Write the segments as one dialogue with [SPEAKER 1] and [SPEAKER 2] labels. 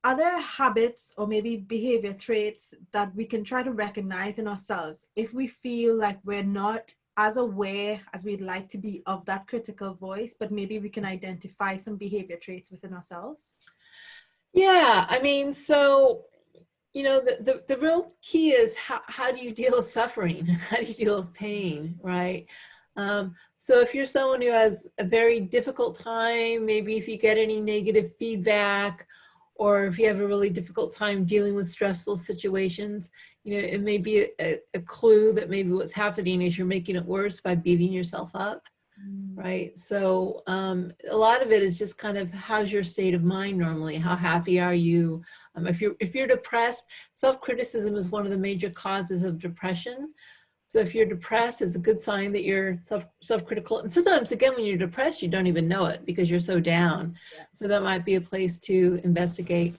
[SPEAKER 1] are there habits or maybe behavior traits that we can try to recognize in ourselves if we feel like we're not as aware as we'd like to be of that critical voice, but maybe we can identify some behavior traits within ourselves?
[SPEAKER 2] Yeah, I mean, so, the real key is how do you deal with suffering? How do you deal with pain, right? So if you're someone who has a very difficult time, maybe if you get any negative feedback, or if you have a really difficult time dealing with stressful situations, it may be a clue that maybe what's happening is you're making it worse by beating yourself up. Right. So a lot of it is just kind of how's your state of mind normally? How happy are you? If you're depressed, self-criticism is one of the major causes of depression. So if you're depressed, it's a good sign that you're self-critical. And sometimes, again, when you're depressed, you don't even know it because you're so down. Yeah. So that might be a place to investigate.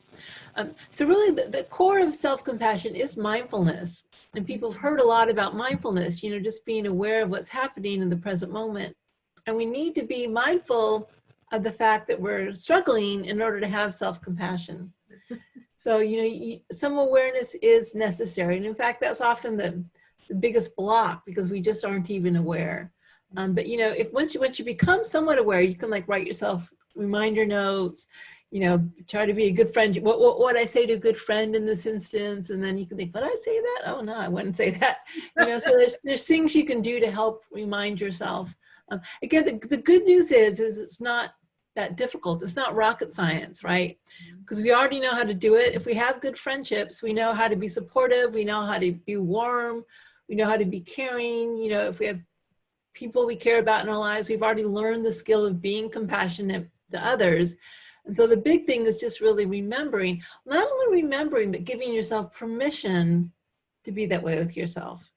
[SPEAKER 2] So really, the core of self-compassion is mindfulness. And people have heard a lot about mindfulness, just being aware of what's happening in the present moment. And we need to be mindful of the fact that we're struggling in order to have self-compassion. So, some awareness is necessary. And in fact, that's often the biggest block because we just aren't even aware. But, if once you become somewhat aware, you can write yourself reminder notes, try to be a good friend. What I say to a good friend in this instance? And then you can think, would I say that? Oh, no, I wouldn't say that. So there's things you can do to help remind yourself. Again, the good news is it's not that difficult. It's not rocket science, right? Because we already know how to do it. If we have good friendships, we know how to be supportive. We know how to be warm. We know how to be caring. If we have people we care about in our lives, we've already learned the skill of being compassionate to others. And so the big thing is just really remembering, not only remembering, but giving yourself permission to be that way with yourself.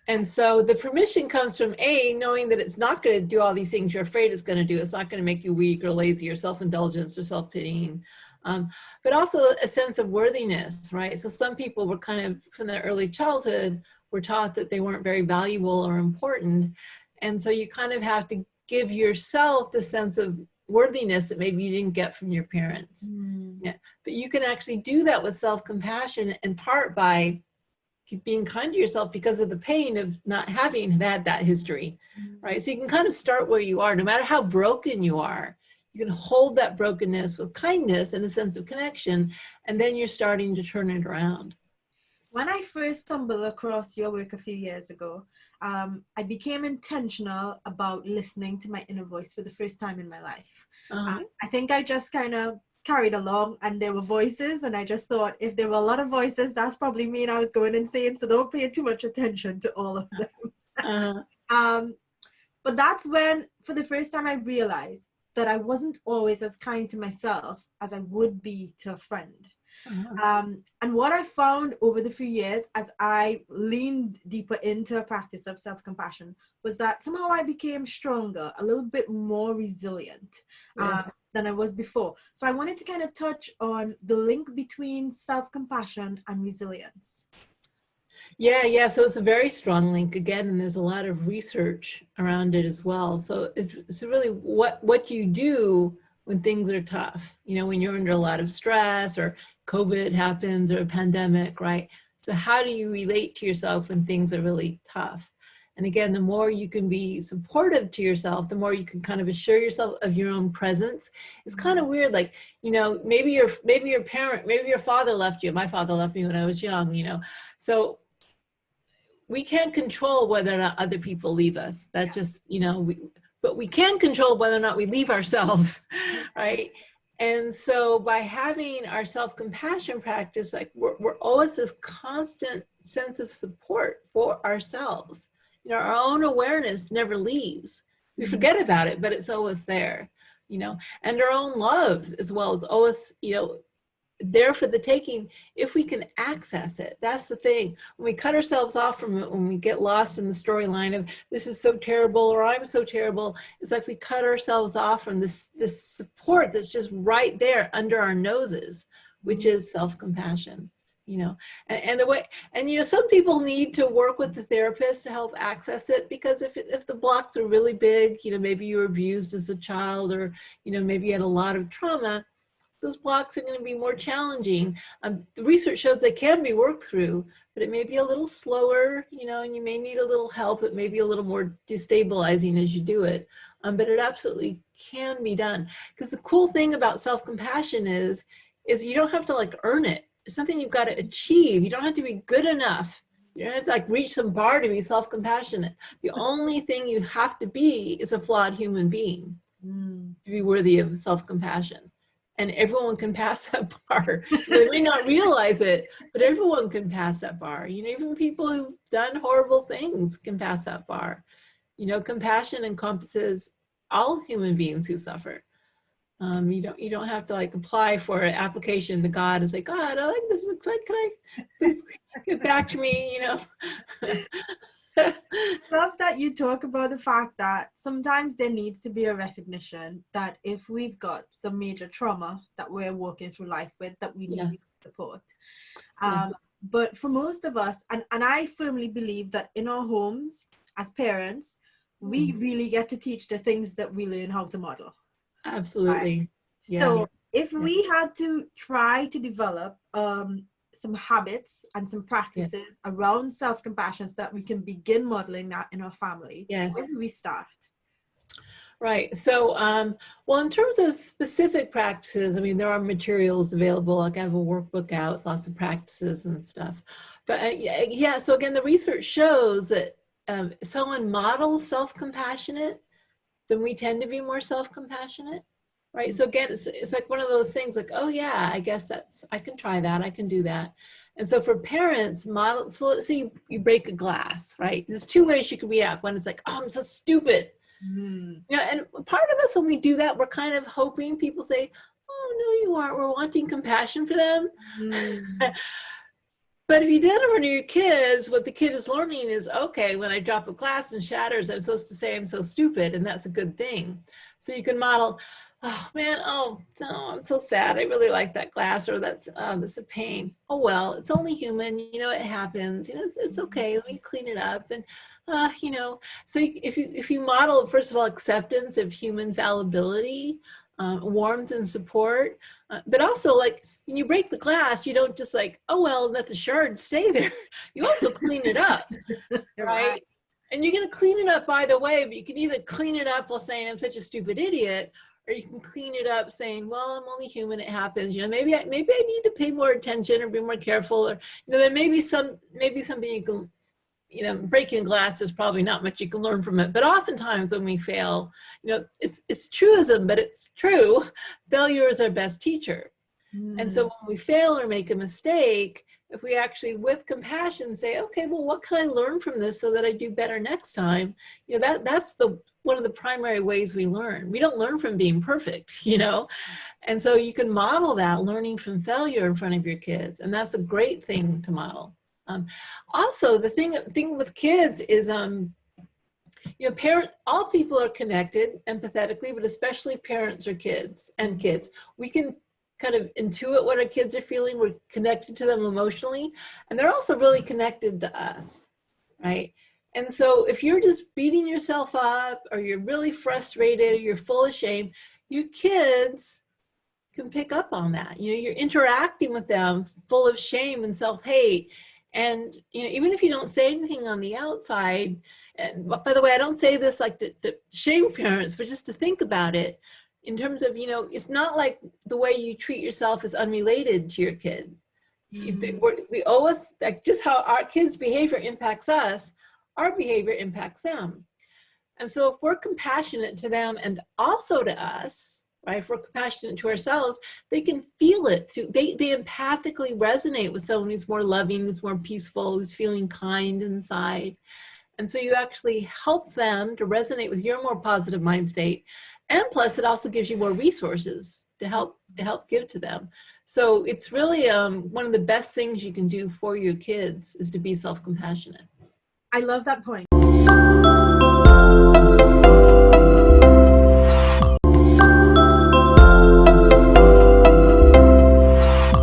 [SPEAKER 2] And so the permission comes from knowing that it's not going to do all these things you're afraid it's going to do. It's not going to make you weak or lazy or self-indulgence or self-pitying, but also a sense of worthiness, right? So some people were kind of, from their early childhood, were taught that they weren't very valuable or important. And so you kind of have to give yourself the sense of worthiness that maybe you didn't get from your parents. Yeah. But you can actually do that with self-compassion, in part by being kind to yourself because of the pain of not having had that history, right? So you can kind of start where you are, no matter how broken you are. You can hold that brokenness with kindness and a sense of connection, and then you're starting to turn it around.
[SPEAKER 1] When I first stumbled across your work a few years ago, I became intentional about listening to my inner voice for the first time in my life. I think I just kind of carried along, and there were voices, and I just thought, if there were a lot of voices, that's probably mean I was going insane, so don't pay too much attention to all of them. But that's when, for the first time, I realized that I wasn't always as kind to myself as I would be to a friend. And what I found over the few years as I leaned deeper into a practice of self-compassion was that somehow I became stronger, a little bit more resilient. Yes. Than I was before. So I wanted to kind of touch on the link between self-compassion and resilience.
[SPEAKER 2] Yeah. So it's a very strong link again, and there's a lot of research around it as well. So it's really what you do when things are tough, when you're under a lot of stress or COVID happens or a pandemic, right? So how do you relate to yourself when things are really tough? And again, the more you can be supportive to yourself, the more you can kind of assure yourself of your own presence. It's kind of weird, maybe your parent, maybe your father left you. My father left me when I was young, So we can't control whether or not other people leave us. That just, but we can control whether or not we leave ourselves, right? And so by having our self-compassion practice, we're always this constant sense of support for ourselves. Our own awareness never leaves. We forget about it, but it's always there, and our own love as well is always, there for the taking if we can access it. That's the thing. When we cut ourselves off from it, when we get lost in the storyline of this is so terrible or I'm so terrible, it's like we cut ourselves off from this support that's just right there under our noses, which is self-compassion. And some people need to work with the therapist to help access it, because if the blocks are really big, maybe you were abused as a child, or maybe you had a lot of trauma, those blocks are going to be more challenging. The research shows they can be worked through, but it may be a little slower, you know, and you may need a little help. It may be a little more destabilizing as you do it, but it absolutely can be done. Because the cool thing about self-compassion is you don't have to like earn it. It's something you've got to achieve. You don't have to be good enough. You don't have to like reach some bar to be self-compassionate. The only thing you have to be is a flawed human being to be worthy of self-compassion. And everyone can pass that bar. They may not realize it, but everyone can pass that bar. You know, even people who've done horrible things can pass that bar. You know, compassion encompasses all human beings who suffer. You don't have to like apply for an application to God and say, God, I like this. Can I please get back to me? You know.
[SPEAKER 1] Love that you talk about the fact that sometimes there needs to be a recognition that if we've got some major trauma that we're walking through life with, that we need support. But for most of us, and I firmly believe that in our homes as parents, we really get to teach the things that we learn how to model.
[SPEAKER 2] Absolutely.
[SPEAKER 1] Right? So if we had to try to develop some habits and some practices around self-compassion so that we can begin modeling that in our family, where do we start?
[SPEAKER 2] Right. So, well, in terms of specific practices, I mean, there are materials available. Like I have a workbook out with lots of practices and stuff. But so again, the research shows that if someone models self-compassionate, then we tend to be more self-compassionate, right? So again, it's like one of those things like, oh yeah, I guess I can try that, I can do that. And so for parents, so let's say you break a glass, right? There's two ways you can react. One is like, oh, I'm so stupid. You know, and part of us, when we do that, we're kind of hoping people say, oh, no, you aren't. We're wanting compassion for them. But if you did it with your kids, what the kid is learning is, okay, when I drop a glass and shatters, I'm supposed to say I'm so stupid, and that's a good thing. So you can model, oh man, oh no, I'm so sad. I really like that glass, or that's a pain. Oh well, it's only human. You know, it happens. You know, it's okay. Let me clean it up. And you know, so if you model, first of all, acceptance of human fallibility, warmth and support, but also like when you break the glass, you don't just like, oh well, let the shards stay there. You also clean it up, right? And you're going to clean it up either way, but you can either clean it up while saying I'm such a stupid idiot, or you can clean it up saying, well, I'm only human, it happens. You know, maybe I need to pay more attention or be more careful, or you know, there may be something you can. You know, breaking glass is probably not much you can learn from it, but oftentimes when we fail, you know, it's truism, but it's true. Failure is our best teacher. And so when we fail or make a mistake, if we actually with compassion say, okay, well, what can I learn from this so that I do better next time? You know, that's one of the primary ways we learn. We don't learn from being perfect, you know? And so you can model that learning from failure in front of your kids. And that's a great thing to model. Also, the thing with kids is, you know, all people are connected empathetically, but especially parents or kids. We can kind of intuit what our kids are feeling. We're connected to them emotionally, and they're also really connected to us, right? And so if you're just beating yourself up, or you're really frustrated, or you're full of shame, your kids can pick up on that. You know, you're interacting with them full of shame and self-hate. And you know, even if you don't say anything on the outside, and by the way, I don't say this like to shame parents, but just to think about it in terms of, you know, it's not like the way you treat yourself is unrelated to your kid. We owe us, like just how our kids' behavior impacts us, our behavior impacts them. And so if we're compassionate to them and also to us, right? If we're compassionate to ourselves, they can feel it too. They empathically resonate with someone who's more loving, who's more peaceful, who's feeling kind inside. And so you actually help them to resonate with your more positive mind state. And plus it also gives you more resources to help give to them. So it's really one of the best things you can do for your kids is to be self-compassionate.
[SPEAKER 1] I love that point.